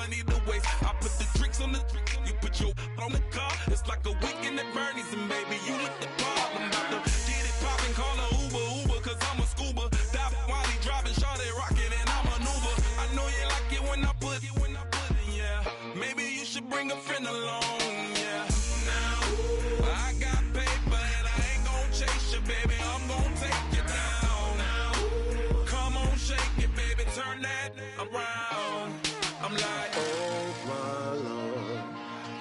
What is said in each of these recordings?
money to waste. I put the drinks on the drink, you put your on the car. It's like a weekend at Bernie's, and baby, you look the part. I'm about to get it poppin', call a Uber, cause I'm a scuba. Dive while he driving, shawty rockin', and I maneuver. I know you like it when I put it, yeah. Maybe you should bring a friend along, yeah. Now, I got paper and I ain't gon' chase you, baby. I'm gon' take you down. Now, come on, shake it, baby. Turn that around. I'm like, oh my Lord,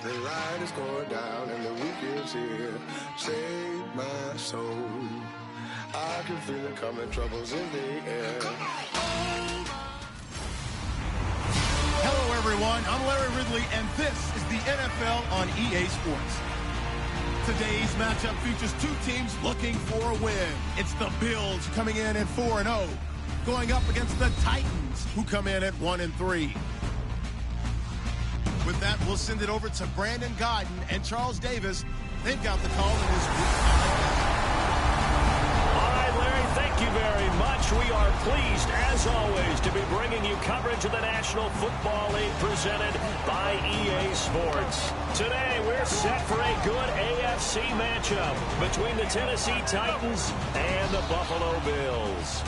the light is going down and the weekend's here. Save my soul. I can feel it coming, troubles in the air. Hello, everyone. I'm Larry Ridley, and this is the NFL on EA Sports. Today's matchup features two teams looking for a win. It's the Bills coming in at 4-0, going up against the Titans, who come in at 1-3. With that, we'll send it over to Brandon Godden and Charles Davis. They've got the call in this week. All right, Larry, thank you very much. We are pleased, as always, to be bringing you coverage of the National Football League presented by EA Sports. Today, we're set for a good AFC matchup between the Tennessee Titans and the Buffalo Bills.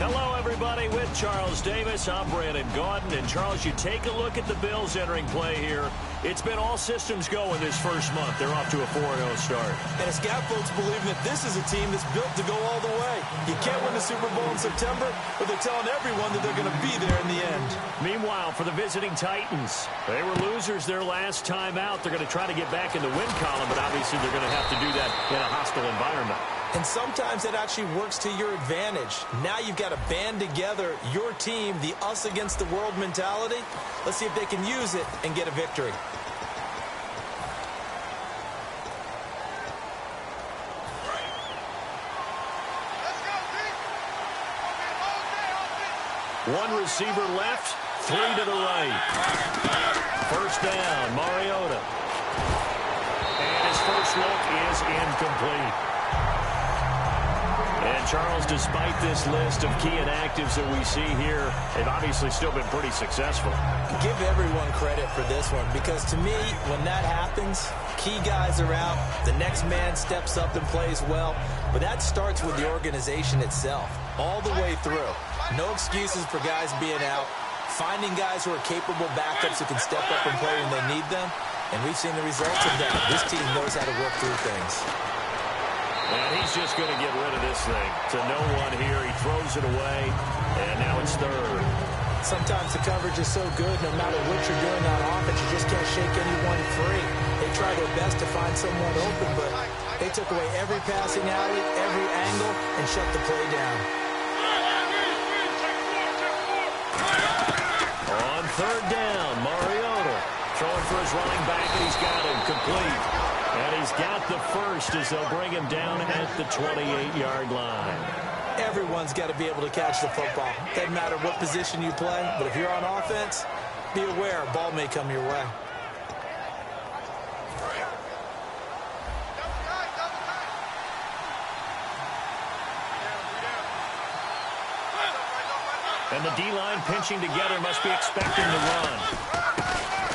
Hello, everybody. With Charles Davis, I'm Brandon Gaudin. And, Charles, you take a look at the Bills entering play here. It's been all systems go in this first month. They're off to a 4-0 start. And it's got folks believing that this is a team that's built to go all the way. You can't win the Super Bowl in September, but they're telling everyone that they're going to be there in the end. Meanwhile, for the visiting Titans, they were losers their last time out. They're going to try to get back in the win column, but obviously they're going to have to do that in a hostile environment. And sometimes that actually works to your advantage. Now you've got to band together your team, the us against the world mentality. Let's see if they can use it and get a victory. One receiver left, three to the right. First down, Mariota. And his first look is incomplete. And, Charles, despite this list of key inactives that we see here, they've obviously still been pretty successful. Give everyone credit for this one, because to me, when that happens, key guys are out, the next man steps up and plays well, but that starts with the organization itself, all the way through. No excuses for guys being out, finding guys who are capable backups who can step up and play when they need them, and we've seen the results of that. This team knows how to work through things. And he's just going to get rid of this thing to no one here. He throws it away, and now it's third. Sometimes the coverage is so good, no matter what you're doing on offense, you just can't shake anyone free. They try their best to find someone open, but they took away every passing alley, every angle, and shut the play down. On third down, Mariota throwing for his running back, and he's got him complete. And he's got the first as they'll bring him down at the 28-yard line. Everyone's got to be able to catch the football. Doesn't matter what position you play, but if you're on offense, be aware a ball may come your way. And the D-line pinching together, must be expecting to run.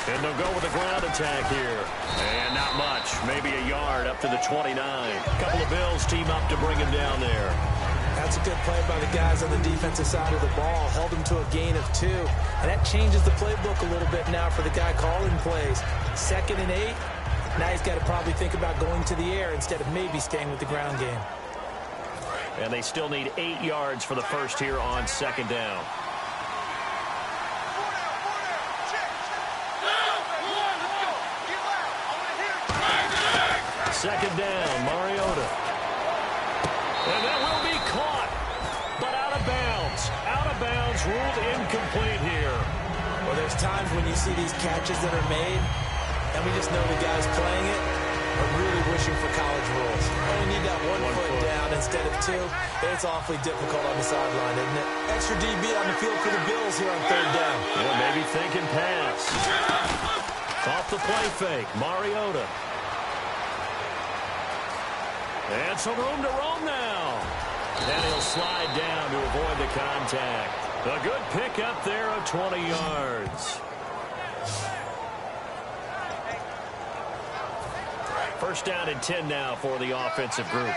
And they'll go with a ground attack here. And not much, maybe a yard up to the 29. A couple of Bills team up to bring him down there. That's a good play by the guys on the defensive side of the ball. Held him to a gain of 2. And that changes the playbook a little bit now for the guy calling plays. 2nd and 8. Now he's got to probably think about going to the air instead of maybe staying with the ground game. And they still need 8 yards for the first here on second down. Second down, Mariota. And that will be caught, but out of bounds. Out of bounds, ruled incomplete here. Well, there's times when you see these catches that are made, and we just know the guys playing it are really wishing for college rules. Only need that one foot down instead of 2. It's awfully difficult on the sideline, isn't it? Extra DB on the field for the Bills here on third down. Yeah, maybe thinking pass. Off the play fake, Mariota. And some room to roam now. And he'll slide down to avoid the contact. A good pickup there of 20 yards. First down and 10 now for the offensive group.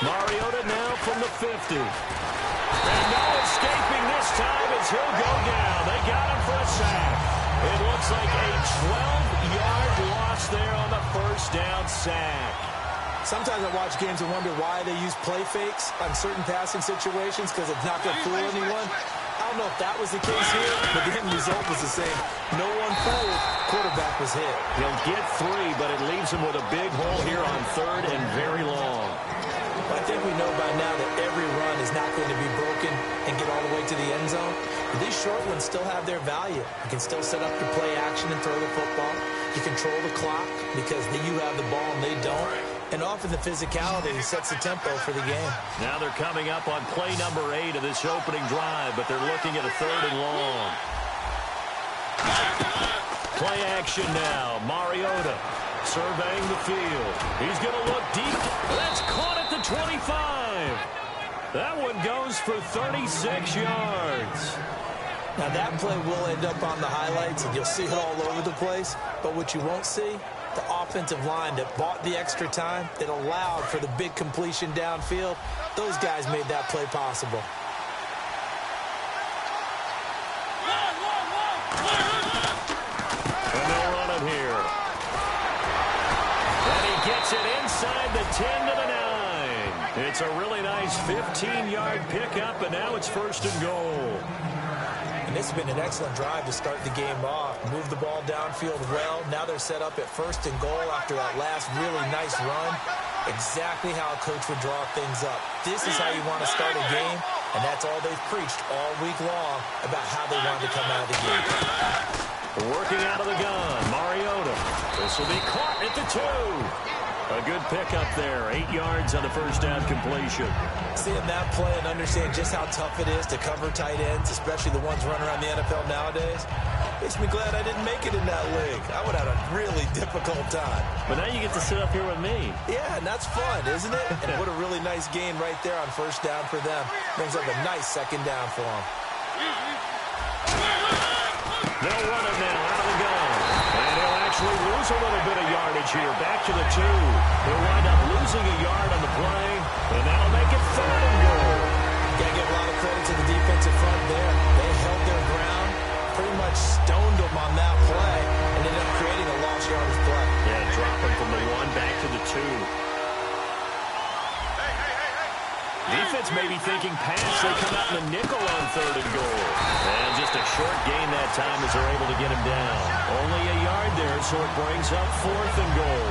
Mariota now from the 50. And no escaping this time as he'll go down. They got him for a sack. It looks like a 12-yard loss there on the first down sack. Sometimes I watch games and wonder why they use play fakes on certain passing situations because it's not going to fool anyone. I don't know if that was the case here, but the end result was the same. No one fooled. Quarterback was hit. He'll get 3, but it leaves him with a big hole here on 3rd and very long. I think we know by now that every run is not going to be broken and get all the way to the end zone. But these short ones still have their value. You can still set up your play action and throw the football. You control the clock because you have the ball and they don't. And often the physicality sets the tempo for the game. Now they're coming up on play number 8 of this opening drive, but they're looking at a 3rd and long. Play action now. Mariota surveying the field. He's going to look deep. That's caught at the 25. That one goes for 36 yards. Now that play will end up on the highlights, and you'll see it all over the place. But what you won't see, the offensive line that bought the extra time, that allowed for the big completion downfield, those guys made that play possible. And they'll run it here. And he gets it inside the 10 to the 9. It's a really nice 15-yard pickup, and now it's 1st and goal. And this has been an excellent drive to start the game off. Move the ball downfield well. Now they're set up at 1st and goal after that last really nice run. Exactly how a coach would draw things up. This is how you want to start a game, and that's all they've preached all week long about how they want to come out of the game. Working out of the gun, Mariota. This will be caught at the 2. A good pickup there, 8 yards on the first down completion. Seeing that play and understand just how tough it is to cover tight ends, especially the ones running around the NFL nowadays, makes me glad I didn't make it in that league. I would have had a really difficult time. But now you get to sit up here with me. Yeah, and that's fun, isn't it? And what a really nice gain right there on first down for them. Brings up a nice 2nd down for them. They'll run it now out of the gun. And he'll actually lose a little bit of yardage here. Back to the 2. He'll wind up losing a yard on the play, and that'll make it 3rd and goal. Got to give a lot of credit to the defensive front there. They held their ground, pretty much stoned them on that play, and ended up creating a lost yardage play. Yeah, dropping from the 1 back to the 2. Defense may be thinking pass. They come out in the nickel on 3rd and goal. And just a short gain that time as they're able to get him down. Only a yard there, so it brings up 4th and goal.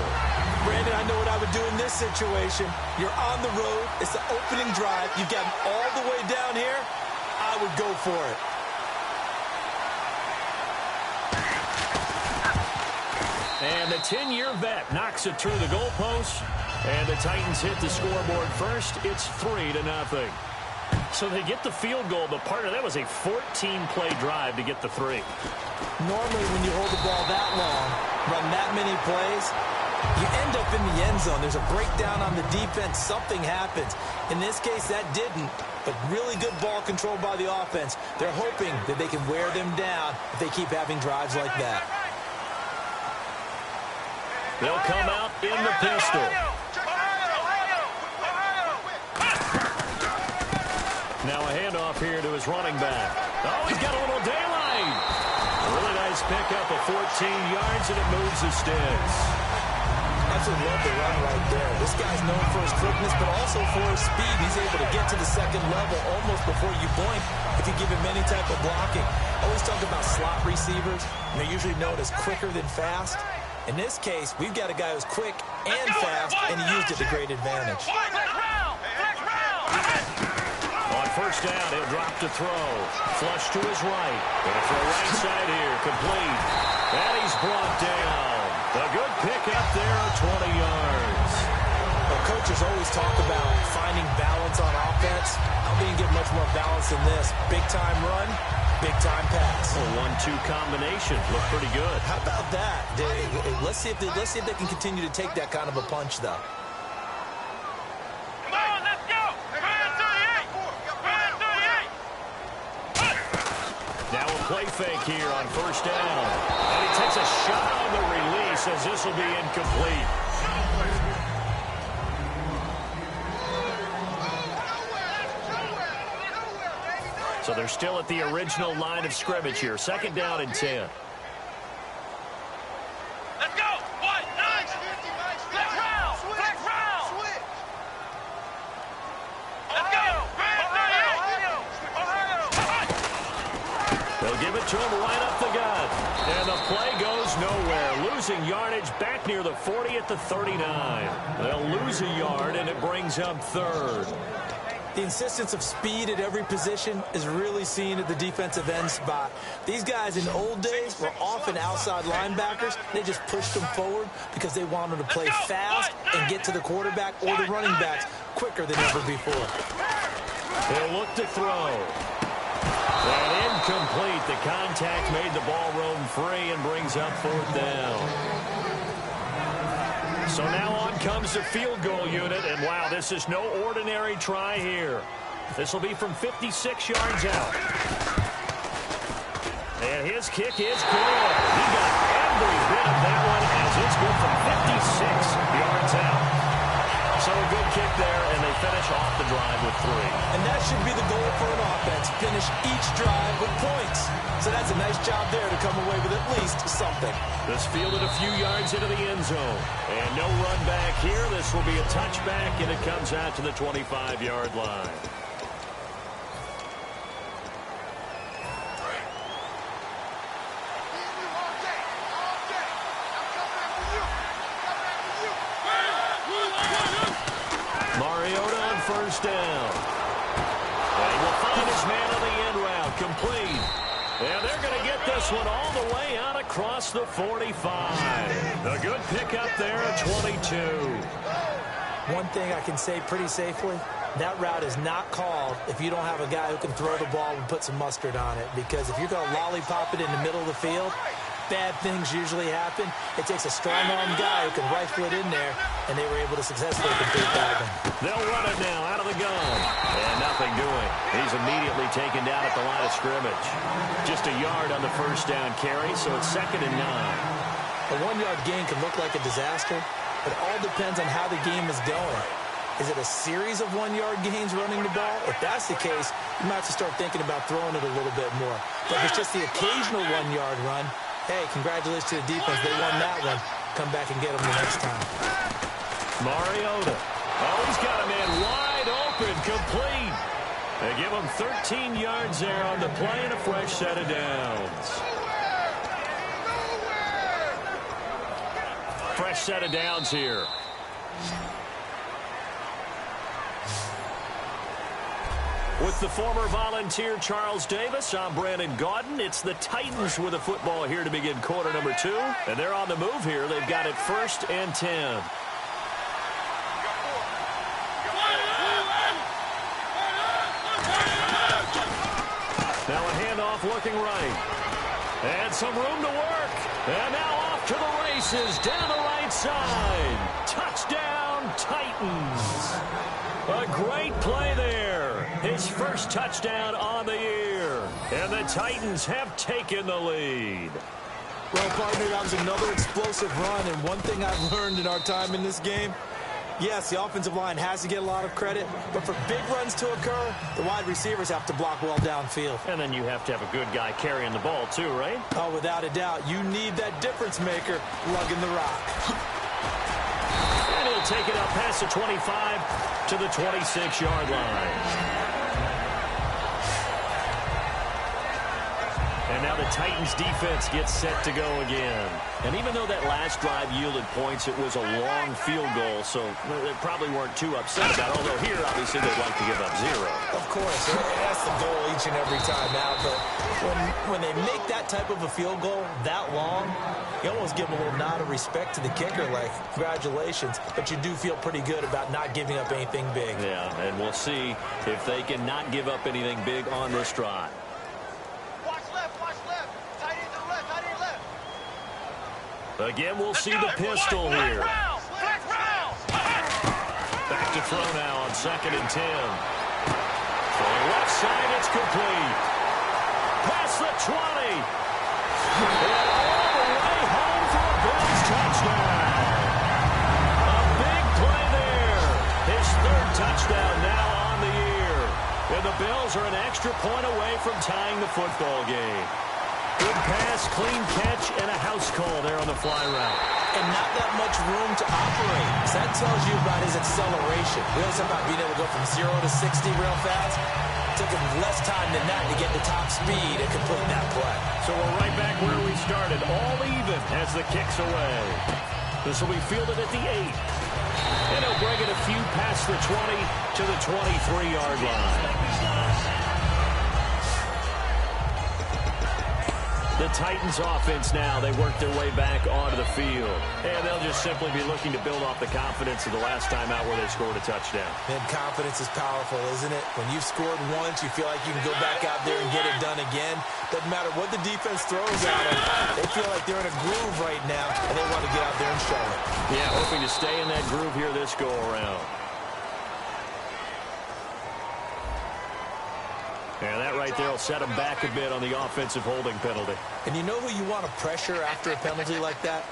Brandon, I know what I would do in this situation. You're on the road. It's the opening drive. You've got him all the way down here. I would go for it. And the 10-year vet knocks it through the goalpost. And the Titans hit the scoreboard first. It's 3-0. So they get the field goal, but part of that was a 14-play drive to get the 3. Normally, when you hold the ball that long, run that many plays, you end up in the end zone. There's a breakdown on the defense. Something happens. In this case, that didn't. But really good ball control by the offense. They're hoping that they can wear them down if they keep having drives like that. They'll come out in the pistol. Now a handoff here to his running back. Oh, he's got a little daylight. A really nice pickup of 14 yards, and it moves the sticks. Absolutely love the run right there. This guy's known for his quickness, but also for his speed. He's able to get to the 2nd level almost before you blink if you give him any type of blocking. I always talk about slot receivers, and they're usually known as quicker than fast. In this case, we've got a guy who's quick and fast, and he used it to great advantage. On first down, he'll drop to throw. Flush to his right. Gonna throw right side here, complete. And he's brought down. A good pickup there, 20 yards. A coaches always talk about finding balance on offense. I'm going to get much more balance than this. Big-time run, big-time pass. A 1-2 combination. Look pretty good. How about that? Let's see if they can continue to take that kind of a punch, though. Come on, let's go! Now a play fake here on first down. And he takes a shot on the release as this will be incomplete. So they're still at the original line of scrimmage here. Second down and 10. Let's go! What? Nice! Flex round! Flex round! Let's go! They'll give it to him right up the gut. And the play goes nowhere. Losing yardage back near the 40 at the 39. They'll lose a yard, and it brings up third. The insistence of speed at every position is really seen at the defensive end spot. These guys in the old days were often outside linebackers. They just pushed them forward because they wanted to play fast and get to the quarterback or the running backs quicker than ever before. They'll look to throw. And incomplete. The contact made the ball roam free and brings up fourth down. So now on comes the field goal unit, and wow, this is no ordinary try here. This will be from 56 yards out. And his kick is good. He got every bit of that one as it's good from 56 yards out. So a good kick there, and they finish off the drive with 3. And that should be the goal for an offense, finish each drive with points. So that's a nice job there to come away with at least something. This fielded a few yards into the end zone. And no run back here. This will be a touchback, and it comes out to the 25-yard line. Mariota on first down. And he will find his man on the end route, complete. And they're going to get this one all the way out across the 45. A good pickup there at 22. One thing I can say pretty safely, that route is not called if you don't have a guy who can throw the ball and put some mustard on it. Because if you're going to lollipop it in the middle of the field, bad things usually happen. It takes a strong-armed guy who can rifle it in there, and they were able to successfully complete that one. They'll run it now out of the gun. And nothing doing. He's immediately taken down at the line of scrimmage. Just a yard on the first down carry, so it's 2nd and 9. A 1-yard gain can look like a disaster, but it all depends on how the game is going. Is it a series of 1-yard gains running the ball? If that's the case, you might have to start thinking about throwing it a little bit more. But if it's just the occasional 1-yard run, hey, congratulations to the defense. They won that one. Come back and get them the next time. Mariota. Oh, he's got a man wide open, complete. They give him 13 yards there on the play and a fresh set of downs. Fresh set of downs here. With the former Volunteer Charles Davis, I'm Brandon Gaudin. It's the Titans with the football here to begin quarter number 2. And they're on the move here. They've got it 1st and 10. Now a handoff looking right. And some room to work. And now off to the races down the right side. Touchdown, Titans. A great play there. His first touchdown on the year. And the Titans have taken the lead. Well, partner, that was another explosive run. And one thing I've learned in our time in this game, yes, the offensive line has to get a lot of credit, but for big runs to occur, the wide receivers have to block well downfield. And then you have to have a good guy carrying the ball too, right? Oh, without a doubt. You need that difference maker lugging the rock. And he'll take it up past the 25 to the 26-yard line. And now the Titans defense gets set to go again. And even though that last drive yielded points, it was a long field goal, so they probably weren't too upset about it. Although here, obviously, they'd like to give up 0. Of course, that's the goal each and every time out. But when they make that type of a field goal that long, you almost give them a little nod of respect to the kicker, like, congratulations. But you do feel pretty good about not giving up anything big. Yeah, and we'll see if they can not give up anything big on this drive. Again, we'll see the pistol here. Back to throw now on 2nd and 10. From the left side, it's complete. Past the 20. And all the way home for a Bills touchdown. A big play there. His 3rd touchdown now on the year. And the Bills are an extra point away from tying the football game. Good pass, clean catch, and a house call there on the fly route. And not that much room to operate. So that tells you about his acceleration. We always talk about being able to go from 0 to 60 real fast. It took him less time than that to get the top speed and complete that play. So we're right back where we started, all even as the kick's away. This will be fielded at the 8. And he'll bring it a few past the 20 to the 23-yard line. The Titans offense now, they work their way back onto the field. And they'll just simply be looking to build off the confidence of the last time out where they scored a touchdown. And confidence is powerful, isn't it? When you've scored once, you feel like you can go back out there and get it done again. Doesn't matter what the defense throws at them. They feel like they're in a groove right now, and they want to get out there and show it. Yeah, hoping to stay in that groove here this go-around. And that right there will set him back a bit on the offensive holding penalty. And you know who you want to pressure after a penalty like that?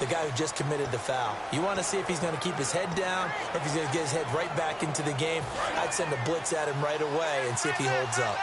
The guy who just committed the foul. You want to see if he's going to keep his head down or if he's going to get his head right back into the game. I'd send a blitz at him right away and see if he holds up.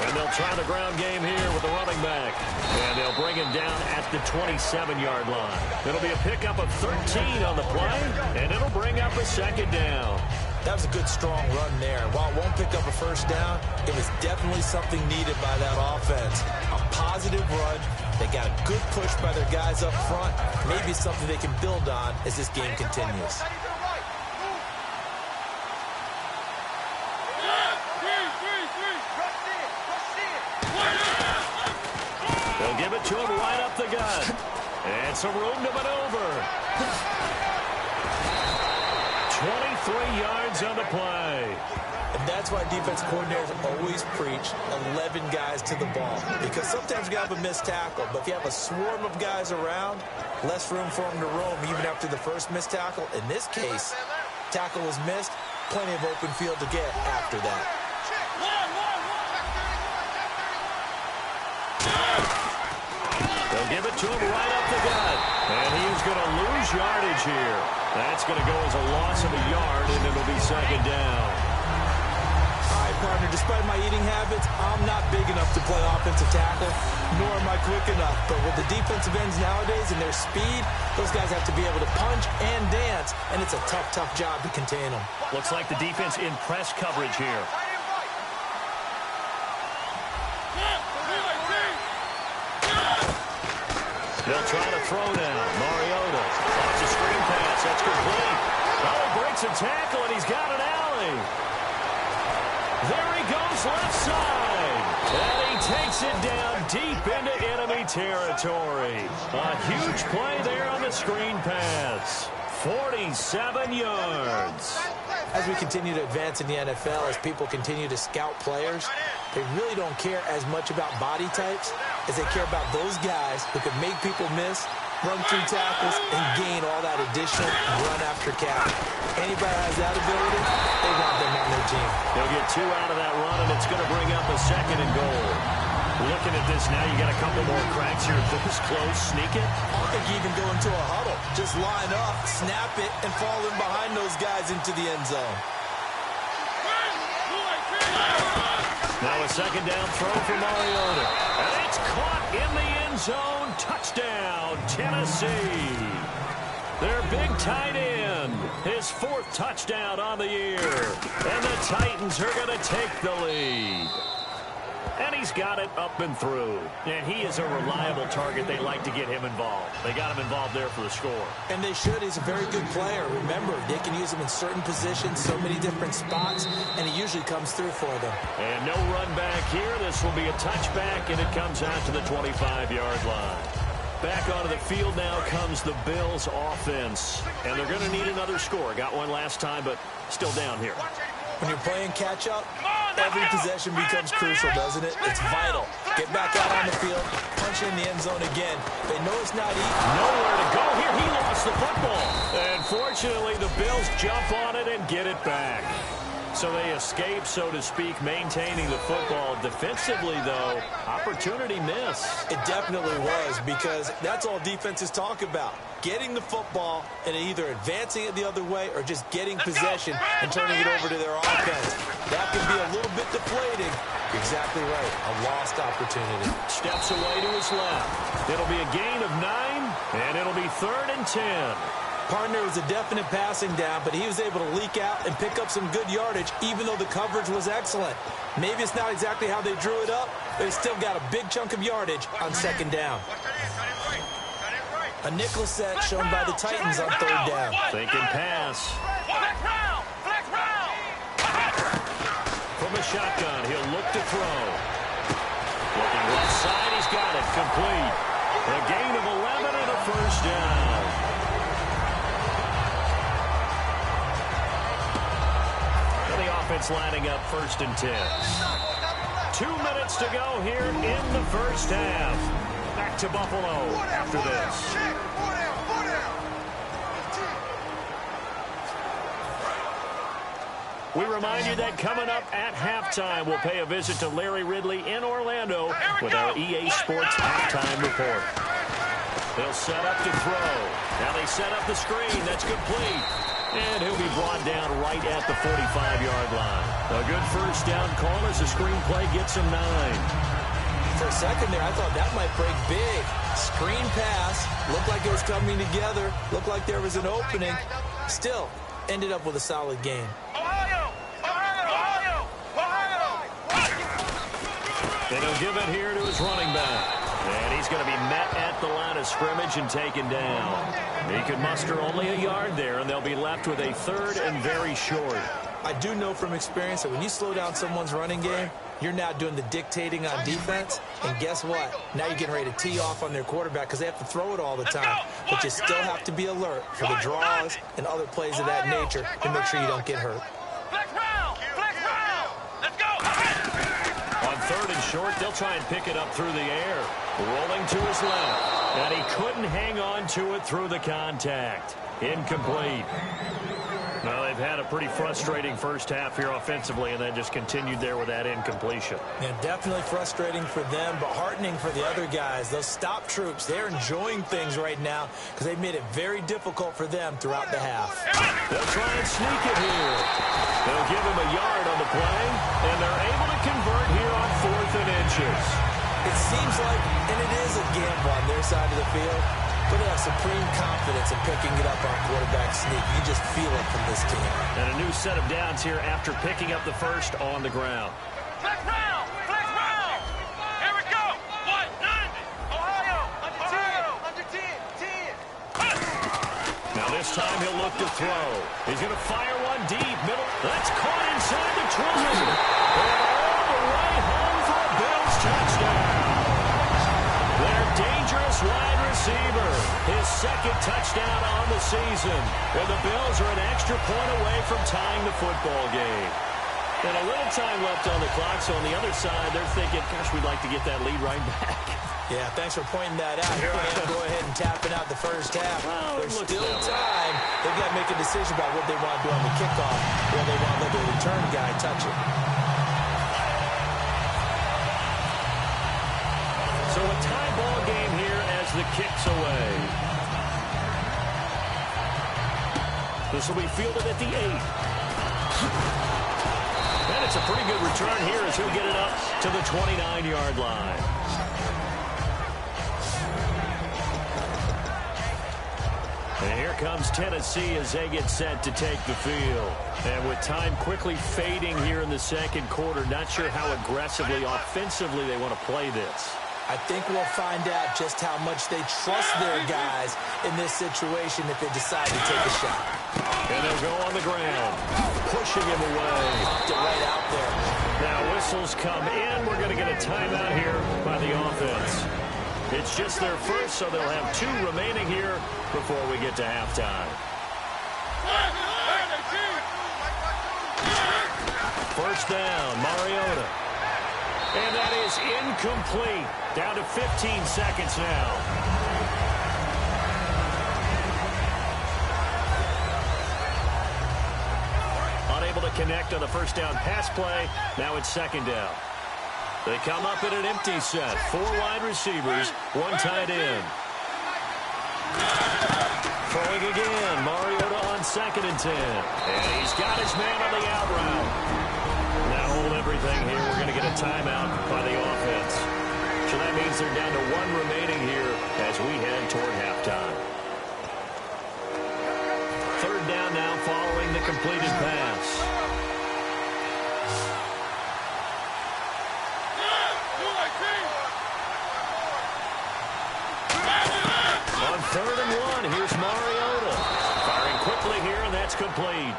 And they'll try the ground game here with the running back. And they'll bring him down at the 27-yard line. It'll be a pickup of 13 on the play, and it'll bring up a 2nd down. That was a good, strong run there. While it won't pick up a 1st down, it was definitely something needed by that offense. A positive run. They got a good push by their guys up front. Maybe something they can build on as this game continues. They'll give it to him right up the gut. And some room to maneuver. 23 yards on the play. And that's why defense coordinators always preach 11 guys to the ball. Because sometimes you have a missed tackle, but if you have a swarm of guys around, less room for them to roam even after the first missed tackle. In this case, tackle was missed, plenty of open field to get after that. They'll give it to him right up the gut. And he is going to lose yardage here. That's going to go as a loss of a yard, and it'll be 2nd down. All right, partner, despite my eating habits, I'm not big enough to play offensive tackle, nor am I quick enough. But with the defensive ends nowadays and their speed, those guys have to be able to punch and dance, and it's a tough, tough job to contain them. Looks like the defense in press coverage here. They'll try to throw now. Mariota off the screen pass. That's complete. Oh, he breaks a tackle, and he's got an alley. There he goes left side. And he takes it down deep into enemy territory. A huge play there on the screen pass. 47 yards. As we continue to advance in the NFL, as people continue to scout players, they really don't care as much about body types as they care about those guys who can make people miss, run through tackles, and gain all that additional run after catch. Anybody has that ability, they want them on their team. They'll get 2 out of that run, and it's going to bring up a 2nd and goal. Looking at this now, you got a couple more cracks here. This close, sneak it. I don't think you even go into a huddle. Just line up, snap it, and fall in behind those guys into the end zone. Now a 2nd down throw for Mariota. And it's caught in the end zone. Touchdown, Tennessee. Their big tight end, his 4th touchdown on the year. And the Titans are going to take the lead. And he's got it up and through. And he is a reliable target. They like to get him involved. They got him involved there for the score. And they should. He's a very good player. Remember, they can use him in certain positions, so many different spots, and he usually comes through for them. And no run back here. This will be a touchback, and it comes out to the 25-yard line. Back onto the field now comes the Bills offense. And they're going to need another score. Got one last time, but still down here. When you're playing catch-up, every possession becomes crucial, doesn't it? It's vital. Get back out on the field, punch in the end zone again. They know it's not easy. Nowhere to go here. He lost the football. And fortunately, the Bills jump on it and get it back. So they escape, so to speak, maintaining the football. Defensively, though, opportunity miss. It definitely was, because that's all defenses talk about. Getting the football and either advancing it the other way or just getting possession and turning it over to their offense. That can be a little bit deflating. Exactly right. A lost opportunity. Steps away to his left. It'll be a gain of 9, and it'll be 3rd and 10. Partner was a definite passing down, but he was able to leak out and pick up some good yardage, even though the coverage was excellent. Maybe it's not exactly how they drew it up, but he still got a big chunk of yardage on 2nd down. A nickel set shown by the Titans on 3rd down. Thinking pass. From a shotgun, he'll look to throw. Looking left side, he's got it. Complete. A gain of 11 and a 1st down. And the offense lining up 1st and 10. 2 minutes to go here in the 1st half. Back to Buffalo after this. We remind you that coming up at halftime, we'll pay a visit to Larry Ridley in Orlando with our EA Sports halftime report. They'll set up to throw. Now they set up the screen. That's complete. And he'll be brought down right at the 45-yard line. A good 1st down call as the screenplay gets him 9. For a second there, I thought that might break big. Screen pass. Looked like it was coming together. Looked like there was an opening. Still, ended up with a solid game. And he'll give it here to his running back. And he's going to be met at the line of scrimmage and taken down. He can muster only a yard there, and they'll be left with a 3rd and very short. I do know from experience that when you slow down someone's running game, you're now doing the dictating on defense. And guess what? Now you're getting ready to tee off on their quarterback because they have to throw it all the time. But you still have to be alert for the draws and other plays of that nature to make sure you don't get hurt. On 3rd and short, they'll try and pick it up through the air. Rolling to his left. And he couldn't hang on to it through the contact. Incomplete. Well, they've had a pretty frustrating 1st half here offensively, and then just continued there with that incompletion. Yeah, definitely frustrating for them, but heartening for the other guys. Those stop troops, they're enjoying things right now because they've made it very difficult for them throughout the half. They'll try and sneak it here. They'll give him a yard on the play, and they're able to convert here on 4th and inches. It seems like, and it is a gamble on their side of the field, but they have supreme confidence in picking it up on quarterback sneak. You just feel it from this team. And a new set of downs here after picking up the 1st on the ground. Flex round! Flex round! Here we go! 1-9! Ohio! Under 10! Now this time he'll look to throw. He's going to fire one deep. Middle. That's caught inside the 20. And all the way home for a Bills touchdown. Their dangerous wide receiver. His 2nd touchdown on the season. And the Bills are an extra point away from tying the football game. And a little time left on the clock, so on the other side, they're thinking, gosh, we'd like to get that lead right back. Yeah, thanks for pointing that out. Here I am, go ahead and tapping out the 1st half. Well, there's still time. They've got to make a decision about what they want to do on the kickoff, or they want to let the return guy touch it. So a tie ball game here as the kick's away. This will be fielded at the 8. And it's a pretty good return here as he'll get it up to the 29-yard line. And here comes Tennessee as they get set to take the field. And with time quickly fading here in the second quarter, not sure how aggressively, offensively they want to play this. I think we'll find out just how much they trust their guys in this situation if they decide to take a shot. And they'll go on the ground, pushing him away. Popped it right out there. Now whistles come in. We're going to get a timeout here by the offense. It's just their first, so they'll have 2 remaining here before we get to halftime. First down, Mariota. And that is incomplete. Down to 15 seconds now. Unable to connect on the first down pass play. Now it's second down. They come up in an empty set. 4 wide receivers, 1 tight end. Throwing again. Mariota on 2nd and 10. And he's got his man on the out route. Now hold everything here. We're going to get a timeout by the offense. So that means they're down to 1 remaining here as we head toward halftime. Third down now following the completed pass. On 3rd and 1, here's Mariota. Firing quickly here, and that's complete.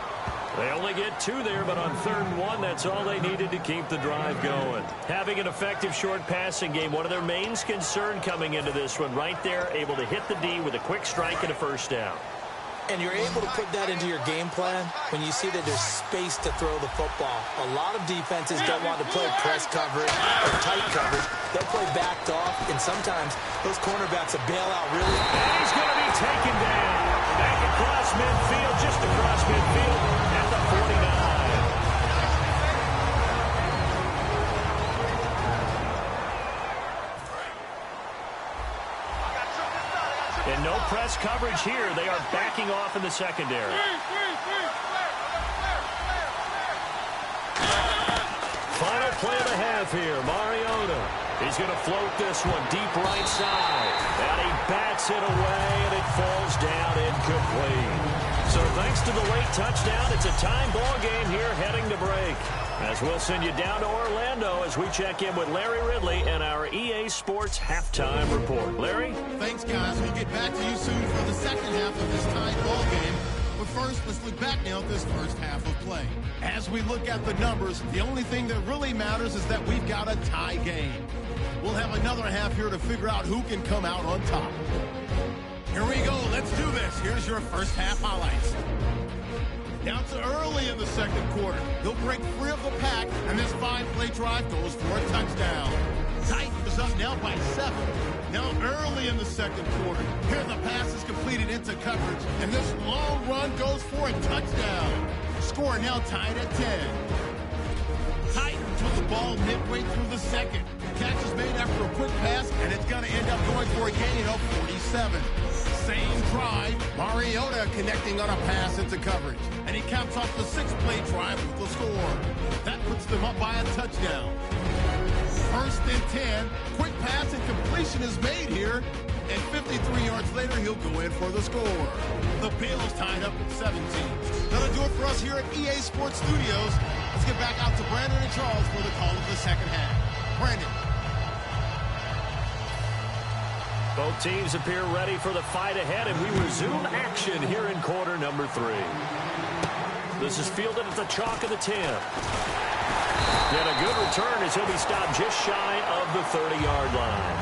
They only get 2 there, but on 3rd and 1, that's all they needed to keep the drive going. Having an effective short passing game, one of their main concern coming into this one, right there, able to hit the D with a quick strike and a first down. And you're able to put that into your game plan when you see that there's space to throw the football. A lot of defenses don't want to play press coverage or tight coverage. They'll play backed off, and sometimes those cornerbacks will bail out really. And he's going to be taken down. Back across midfield, just across midfield at the 49. And no press coverage here. They are backing off in the secondary. Final play of the half here. Mariota. He's going to float this one deep right side. And he bats it away, and it falls down incomplete. So thanks to the late touchdown, it's a time ball game here heading to break. As we'll send you down to Orlando as we check in with Larry Ridley and our EA Sports Halftime Report. Larry? Thanks, guys. We'll get back to you soon for the second half of this tie ball game. But first, let's look back now at this first half of play. As we look at the numbers, the only thing that really matters is that we've got a tie game. We'll have another half here to figure out who can come out on top. Here we go. Let's do this. Here's your first half highlights. Now it's early in the second quarter. He'll break free of the pack, and this 5-play drive goes for a touchdown. Titans up now by 7. Now early in the second quarter. Here the pass is completed into coverage, and this long run goes for a touchdown. Score now tied at 10. Titans with the ball midway through the second. Catch is made after a quick pass, and it's going to end up going for a gain of 47. Same drive, Mariota connecting on a pass into coverage. And he caps off the 6-play drive with the score. That puts them up by a touchdown. 1st and 10, quick pass and completion is made here. And 53 yards later, he'll go in for the score. The Bills tied up at 17. That'll do it for us here at EA Sports Studios. Let's get back out to Brandon and Charles for the call of the second half. Brandon. Both teams appear ready for the fight ahead, and we resume action here in quarter number 3. This is fielded at the chalk of the 10. And a good return as he'll be stopped just shy of the 30-yard line.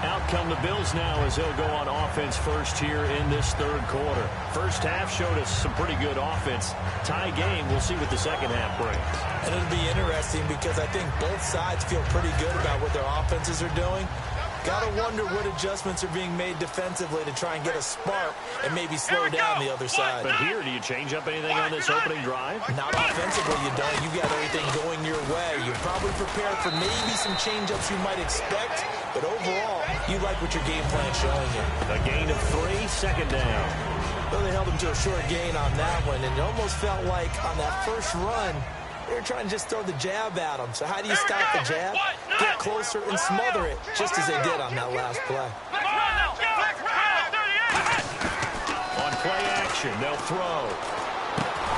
Out come the Bills now as they'll go on offense first here in this third quarter. First half showed us some pretty good offense. Tie game, we'll see what the second half brings. And it'll be interesting because I think both sides feel pretty good about what their offenses are doing. Got to wonder what adjustments are being made defensively to try and get a spark and maybe slow down the other side. But here, do you change up anything on this opening drive? Not offensively, you don't. You got everything going your way. You're probably prepared for maybe some change-ups you might expect, but overall, you like what your game plan's showing you. A gain of 3, second down. Well, they held him to a short gain on that one, and it almost felt like on that first run, They were trying to just throw the jab at him. So how do you stop the jab? Get closer and smother it, just as they did on that last play. On play action, they'll throw.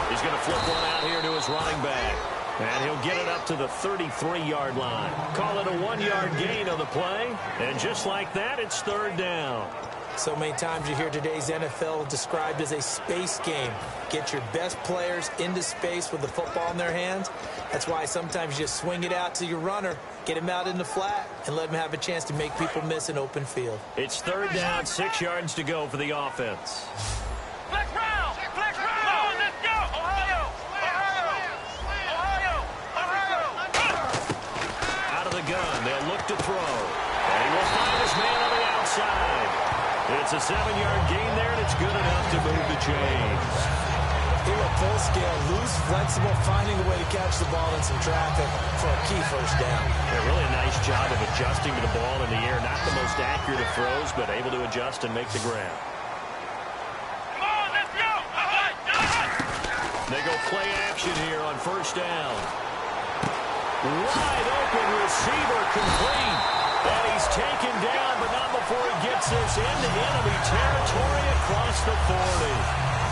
He's going to flip one out here to his running back. And he'll get it up to the 33-yard line. Call it a 1-yard gain on the play. And just like that, it's third down. So many times you hear today's NFL described as a space game. Get your best players into space with the football in their hands. That's why sometimes you just swing it out to your runner, get him out in the flat, and let him have a chance to make people miss an open field. It's third down, 6 yards to go for the offense. Flex round! Flex round! Let's go! Ohio! Ohio! Out of the gun, they'll look to throw. And he will find his man on the outside. It's a 7-yard gain there, and it's good enough to move the chains. They were full scale, loose, flexible, finding a way to catch the ball in some traffic for a key first down. Yeah, really a nice job of adjusting to the ball in the air. Not the most accurate of throws, but able to adjust and make the grab. Come on, let's go! They go play action here on first down. Wide open receiver complete. And he's taken down, but not before he gets this into enemy territory across the 40.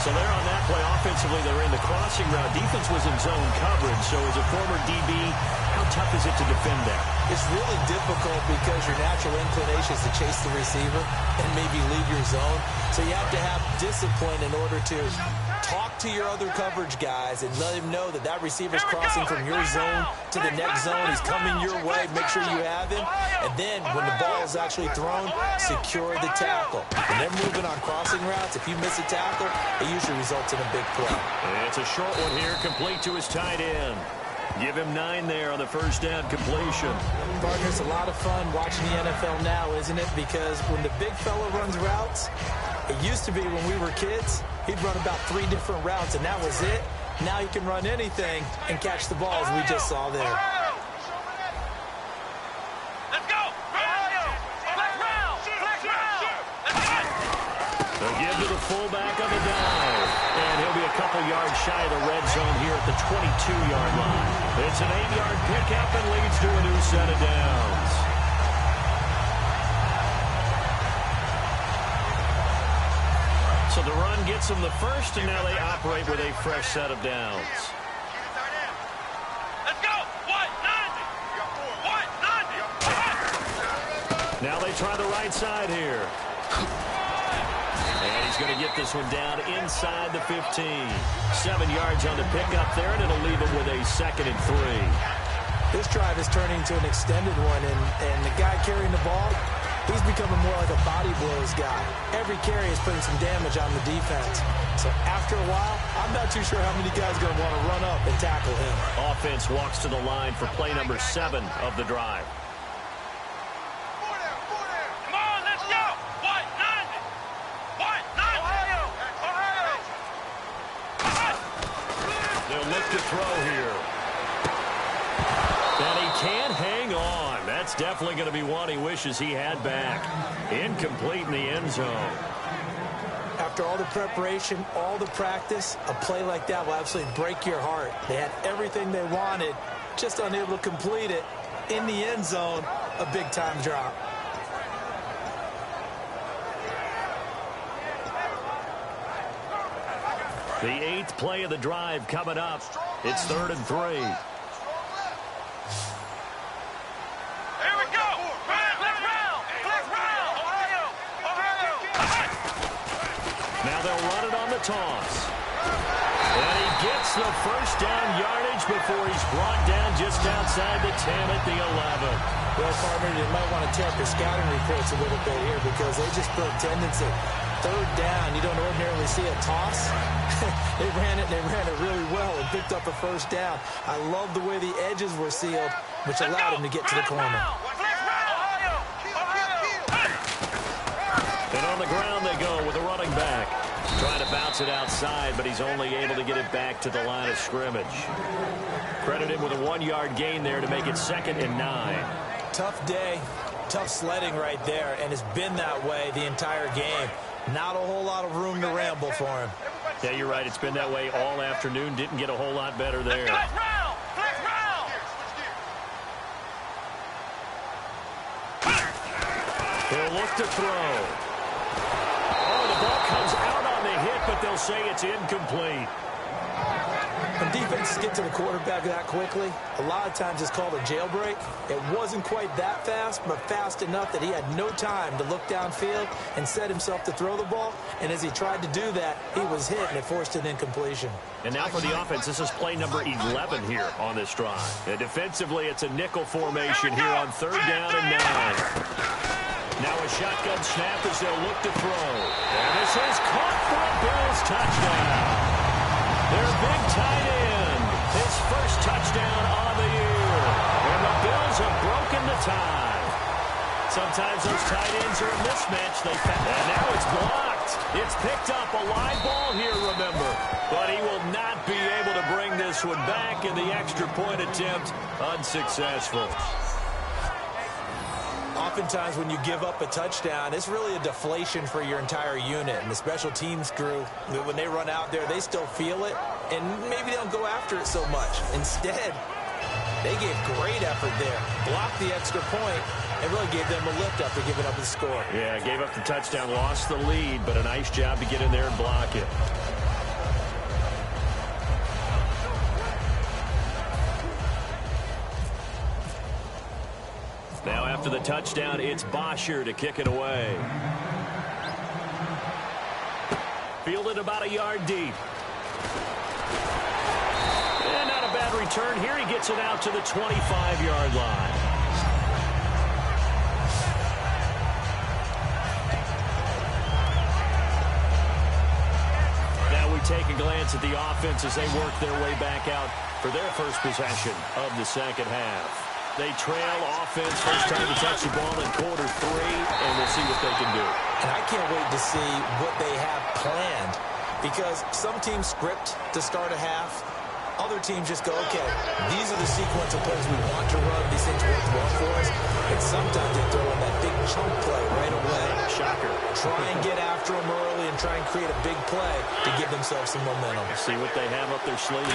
So they're on that play offensively. They're in the crossing route. Defense was in zone coverage. So as a former DB, how tough is it to defend that? It's really difficult because your natural inclination is to chase the receiver and maybe leave your zone. So you have to have discipline in order to talk to your other coverage guys and let him know that that receiver's crossing from your zone to the next zone. He's coming your way. Make sure you have him. And then when the ball is actually thrown, secure the tackle. When they're moving on crossing routes, if you miss a tackle, it usually results in a big play. And it's a short one here, complete to his tight end. Give him 9 there on the first down completion. Partner, it's a lot of fun watching the NFL now, isn't it? Because when the big fella runs routes, it used to be when we were kids, he'd run about 3 different routes, and that was it. Now he can run anything and catch the balls we just saw there. Let's go! Flex round! Flex round! They'll give to the fullback on the dive. And he'll be a couple yards shy of the red zone here at the 22-yard line. It's an 8-yard pickup and leads to a new set of downs. So the run gets them the first, and now they operate with a fresh set of downs. Let's go! 190! Now they try the right side here. And he's going to get this one down inside the 15. 7 yards on the pickup there, and it'll leave him with a 2nd and 3. This drive is turning into an extended one, and the guy carrying the ball, he's becoming more like a body blows guy. Every carry is putting some damage on the defense. So after a while, I'm not too sure how many guys are going to want to run up and tackle him. Offense walks to the line for play number 7 of the drive. Come on, let's go! 190! 190! Ohio! They'll look to throw here. And he can't hang on. That's definitely going to be one he wishes he had back. Incomplete in the end zone. After all the preparation, all the practice, a play like that will absolutely break your heart. They had everything they wanted, just unable to complete it. In the end zone, a big-time drop. The 8th play of the drive coming up. It's 3rd and 3. Here we go! Flex round! Flex round! Ohio! Now they'll run it on the toss. And he gets the first down yardage before he's brought down just outside the 10 at the 11. Well, partner, you might want to check your scouting reports a little bit here because they just put attendance at 3rd down. You don't ordinarily see a toss. They ran it really well and picked up a first down. I love the way the edges were sealed, which allowed him to get to the corner. And on the ground they go with a running back. Trying to bounce it outside, but he's only able to get it back to the line of scrimmage. Credit him with a 1-yard gain there to make it 2nd and 9. Tough day, tough sledding right there, and it's been that way the entire game. Not a whole lot of room to ramble for him. Yeah, you're right. It's been that way all afternoon. Didn't get a whole lot better there. Flex round! He'll look to throw. Oh, the ball comes out on the hit, but they'll say it's incomplete. When defenses get to the quarterback that quickly, a lot of times it's called a jailbreak. It wasn't quite that fast, but fast enough that he had no time to look downfield and set himself to throw the ball. And as he tried to do that, he was hit, and it forced an incompletion. And now for the offense, this is play number 11 here on this drive. And defensively, it's a nickel formation here on 3rd down and 9. Now a shotgun snap as they'll look to throw. And this is caught for a Bills touchdown. Their big tight end, his first touchdown on the year. And the Bills have broken the tie. Sometimes those tight ends are a mismatch. And now it's blocked. It's picked up, a live ball here, remember. But he will not be able to bring this one back, and the extra point attempt unsuccessful. Oftentimes when you give up a touchdown, it's really a deflation for your entire unit. And the special teams crew, when they run out there, they still feel it. And maybe they don't go after it so much. Instead, they gave great effort there. Blocked the extra point and really gave them a lift after giving up the score. Yeah, gave up the touchdown, lost the lead, but a nice job to get in there and block it. Now after the touchdown, it's Bosher to kick it away. Fielded about a yard deep. And not a bad return here. He gets it out to the 25-yard line. Now we take a glance at the offense as they work their way back out for their first possession of the second half. They trail offense, first time to touch the ball in quarter 3, and we'll see what they can do. And I can't wait to see what they have planned, because some teams script to start a half. Other teams just go, okay, these are the sequence of plays we want to run. These things work well for us. And sometimes they throw in that big chunk play right away. Shocker. Try and get after them early and try and create a big play to give themselves some momentum. See what they have up their sleeve.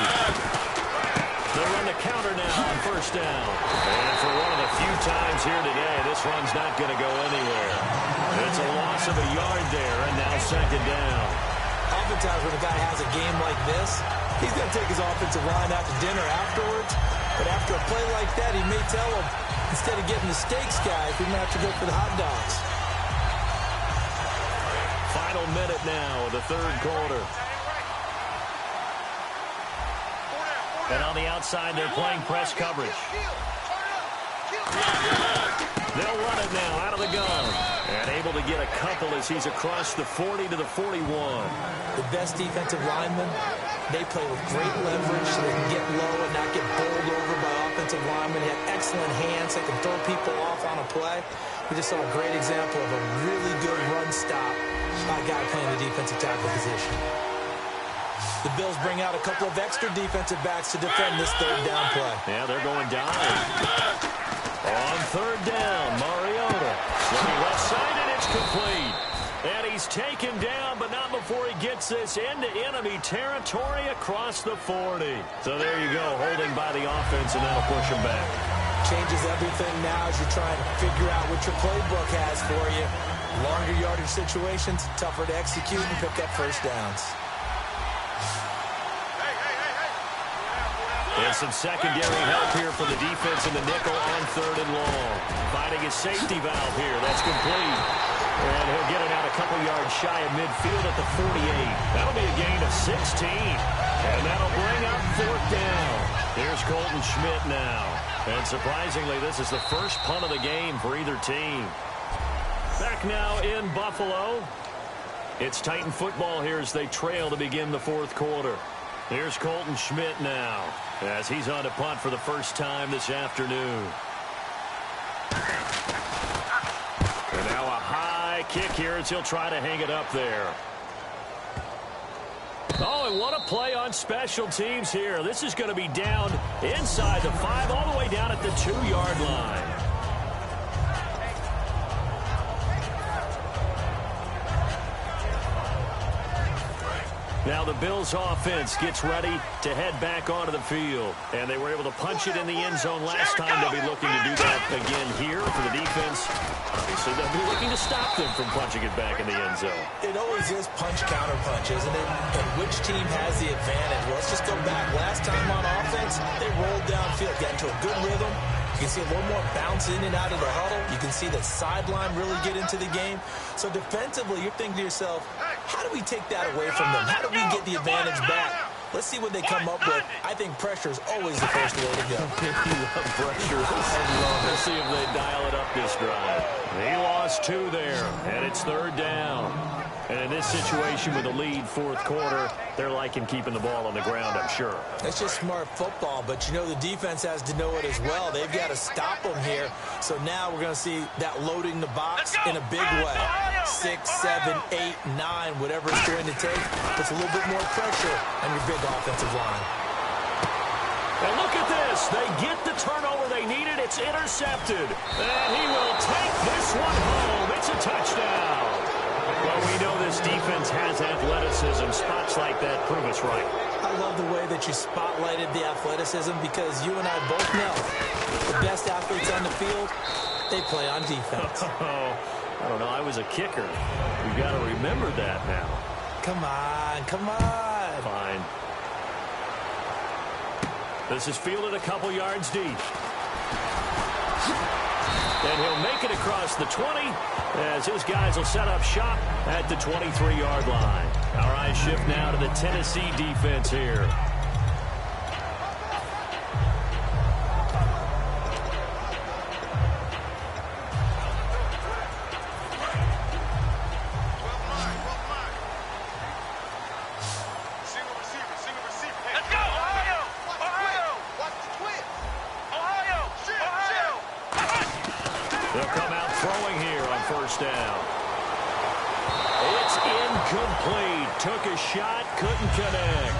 They run the counter now on first down. And for one of the few times here today, this run's not going to go anywhere. It's a loss of a yard there, and now second down. Oftentimes when a guy has a game like this, he's going to take his offensive line out to dinner afterwards. But after a play like that, he may tell him, instead of getting the steaks, guys, we're going to have to go for the hot dogs. Final minute now of the third quarter. And on the outside, they're playing press coverage. They'll run it now out of the gun. And able to get a couple as he's across the 40 to the 41. The best defensive linemen, they play with great leverage so they can get low and not get bowled over by offensive linemen. They have excellent hands. They can throw people off on a play. We just saw a great example of a really good run stop by a guy playing the defensive tackle position. The Bills bring out a couple of extra defensive backs to defend this third down play. Yeah, they're going down. On third down, Mariota. Looking left side, and it's complete. And he's taken down, but not before he gets this into enemy territory across the 40. So there you go, holding by the offense, and that'll push him back. Changes everything now as you're trying to figure out what your playbook has for you. Longer yardage situations, tougher to execute and pick up first downs. And some secondary help here for the defense in the nickel on third and long. Finding his safety valve here. That's complete. And he'll get it out a couple yards shy of midfield at the 48. That'll be a gain of 16. And that'll bring up fourth down. Here's Colton Schmidt now. And surprisingly, this is the first punt of the game for either team. Back now in Buffalo. It's Titan football here as they trail to begin the fourth quarter. Here's Colton Schmidt now as he's on to punt for the first time this afternoon. And now a high kick here as he'll try to hang it up there. Oh, and what a play on special teams here. This is going to be down inside the 5 all the way down at the 2-yard line. Now the Bills offense gets ready to head back onto the field. And they were able to punch it in the end zone last time. They'll be looking to do that again here for the defense. obviously they'll be looking to stop them from punching it back in the end zone. It always is punch-counter-punch, isn't it? And which team has the advantage? Well, let's just go back. Last time on offense, they rolled downfield, got into a good rhythm. You can see a little more bounce in and out of the huddle. You can see the sideline really get into the game. So defensively, you're thinking to yourself, how do we take that away from them? How do we get the advantage back? Let's see what they come up with. I think pressure is always the first way to go. You love pressure. Let's see if they dial it up this drive. He lost 2 there, and it's 3rd down. And in this situation with a lead 4th quarter, they're liking keeping the ball on the ground, I'm sure. It's just smart football, but you know the defense has to know it as well. They've got to stop them here. So now we're going to see that loading the box in a big way. 6, 7, 8, 9, whatever it's going to take. Puts a little bit more pressure on your big offensive line. And look at this. They get the turnover they needed. It's intercepted. And he will take this one home. It's a touchdown. Well, we know this defense has athleticism. Spots like that prove us right. I love the way that you spotlighted the athleticism because you and I both know the best athletes on the field, they play on defense. I don't know. I was a kicker. We got to remember that now. Come on, come on. Fine. This is fielded a couple yards deep. And he'll make it across the 20 as his guys will set up shop at the 23-yard line. Our eyes shift now to the Tennessee defense here. Took a shot, couldn't connect.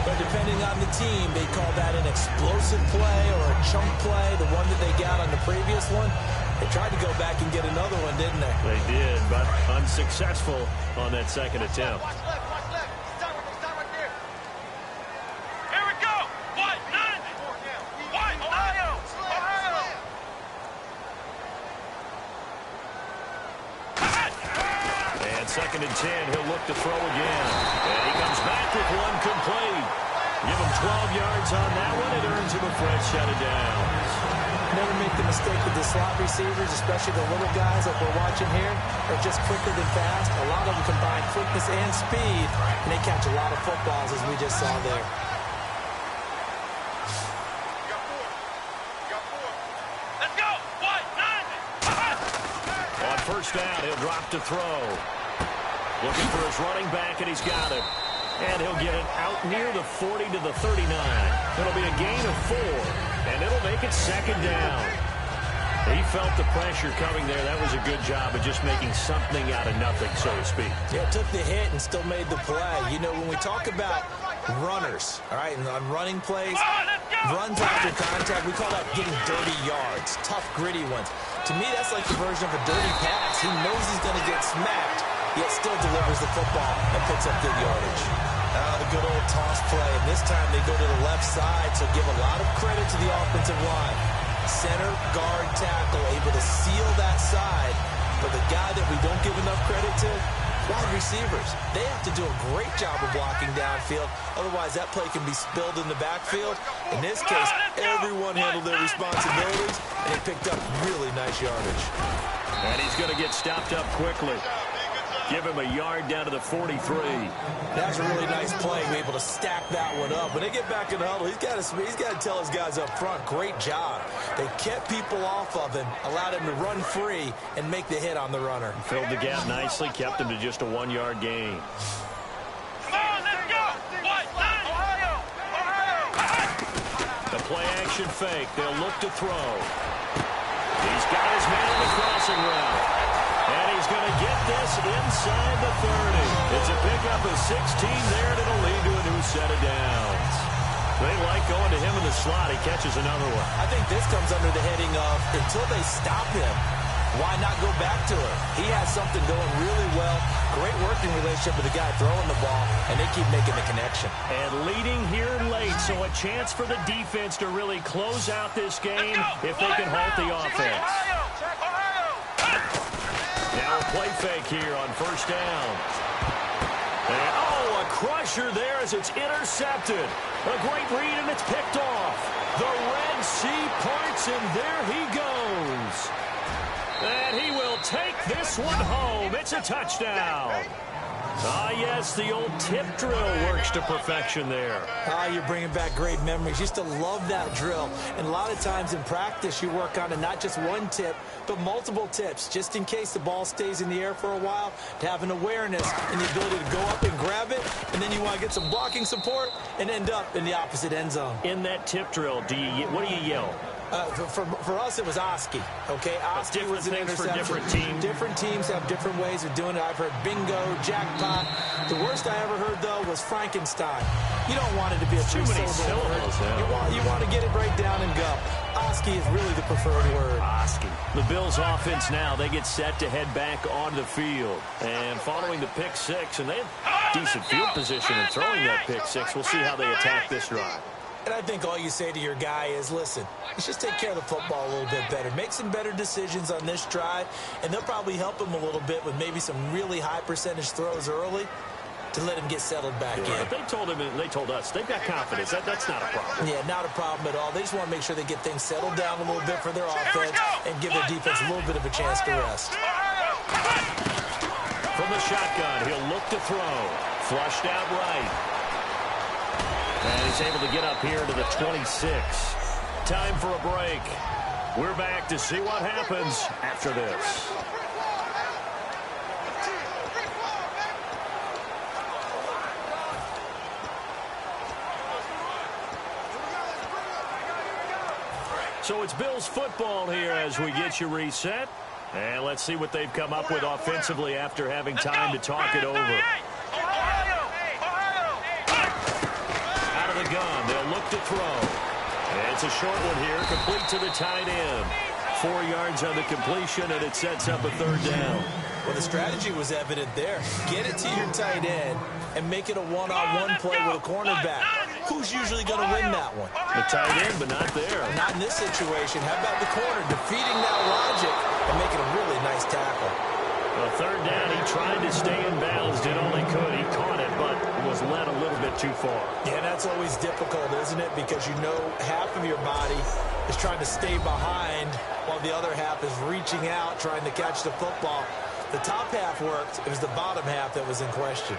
But depending on the team, they call that an explosive play or a chunk play, the one that they got on the previous one. They tried to go back and get another one, didn't they? They did, but unsuccessful on that second attempt. Watch left. Stop right there. Here we go. 1-9. Ohio. And 2nd and 10, he'll look to throw again. And he comes back with one complete. Give him 12 yards on that one. It earns him a fresh set of downs. Never make the mistake with the slot receivers, especially the little guys like we're watching here. They're just quicker than fast. A lot of them combine quickness and speed, and they catch a lot of footballs, as we just saw there. Let's go. 1-9. On 1st down, he'll drop to throw. Looking for his running back, and he's got it. And he'll get it out near the 40 to the 39. It'll be a gain of 4, and it'll make it 2nd down. He felt the pressure coming there. That was a good job of just making something out of nothing, so to speak. Yeah, took the hit and still made the play. You know, when we talk about runners, all right, and on running plays, runs after contact, we call that getting dirty yards, tough, gritty ones. To me, that's like the version of a dirty pass. He knows he's going to get smacked, yet still delivers the football and picks up good yardage. The good old toss play, and this time they go to the left side, so give a lot of credit to the offensive line. Center, guard, tackle, able to seal that side, but the guy that we don't give enough credit to, wide receivers. They have to do a great job of blocking downfield, otherwise that play can be spilled in the backfield. In this case, everyone handled their responsibilities, and they picked up really nice yardage. And he's going to get stopped up quickly. Give him a yard down to the 43. That's a really nice play, able to stack that one up. When they get back in the huddle, he's got to tell his guys up front, great job. They kept people off of him, allowed him to run free and make the hit on the runner. Filled the gap nicely, kept him to just a 1-yard gain. Come on, let's go. 1-9. Ohio. The play action fake. They'll look to throw. He's got his man on the crossing route. And he's going to get this inside the 30. It's a pickup of 16 there, and it'll lead to a new set of downs. They like going to him in the slot. He catches another one. I think this comes under the heading of, until they stop him, why not go back to it? He has something going really well. Great working relationship with the guy throwing the ball, and they keep making the connection. And leading here late, so a chance for the defense to really close out this game if they can halt the offense. play fake here on first down. And, oh, a crusher there as it's intercepted. A great read, and it's picked off. The Red Sea parts, and there he goes. And he will take this one home. It's a touchdown. Ah, yes, the old tip drill works to perfection there. Ah, you're bringing back great memories. Used to love that drill. And a lot of times in practice, you work on it, not just one tip, but multiple tips, just in case the ball stays in the air for a while, to have an awareness and the ability to go up and grab it, and then you want to get some blocking support and end up in the opposite end zone. In that tip drill, what do you yell? For us, it was Oski. Okay, Oski was an interception. For different teams. Different teams have different ways of doing it. I've heard bingo, jackpot. The worst I ever heard, though, was Frankenstein. You don't want it to be a three-syllable word. Yeah. You want to get it right down and go. Oski is really the preferred word. Oski. The Bills' offense now, they get set to head back onto the field. And following the pick six, and they have decent field position in throwing that pick six. We'll see how they attack this drive. And I think all you say to your guy is, listen, let's just take care of the football a little bit better. Make some better decisions on this drive, and they'll probably help him a little bit with maybe some really high percentage throws early to let him get settled back in. But they told him, and they told us, they've got confidence. That's not a problem. Yeah, not a problem at all. They just want to make sure they get things settled down a little bit for their offense and give their defense a little bit of a chance to rest. From the shotgun, he'll look to throw. Flushed out right. And he's able to get up here to the 26. Time for a break. We're back to see what happens after this. So it's Bills football here as we get you reset. And let's see what they've come up with offensively after having time to talk it over. The gun. They'll look to throw. And it's a short one here, complete to the tight end. 4 yards on the completion, and it sets up a third down. Well, the strategy was evident there. Get it to your tight end and make it a one-on-one play with a cornerback. Who's usually going to win that one? The tight end, but not there. Not in this situation. How about the corner defeating that logic and making a really nice tackle? Well, third down, he tried to stay in bounds, did all he could. He caught it, but was led a little bit too far. Yeah, that's always difficult, isn't it? Because you know half of your body is trying to stay behind while the other half is reaching out, trying to catch the football. The top half worked. It was the bottom half that was in question.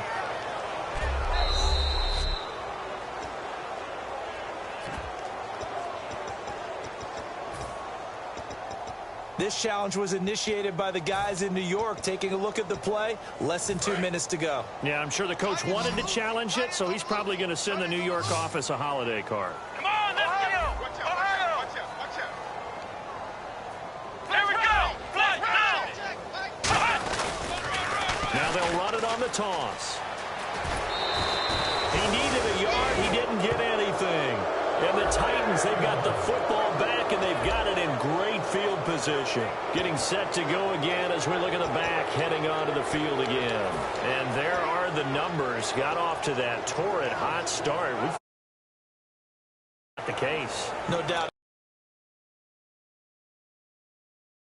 This challenge was initiated by the guys in New York. Taking a look at the play, less than 2 minutes to go. Yeah, I'm sure the coach wanted to challenge it, so he's probably going to send the New York office a holiday card. Come on, let's go. Ohio. Watch out. Here we go. Fly now. Now they'll run it on the toss. He needed a yard. He didn't get anything. And the Titans, they've got the football back, and they've got it in great field position. Getting set to go again as we look at the back, heading onto the field again. And there are the numbers. Got off to that torrid hot start. We've got the case. No doubt.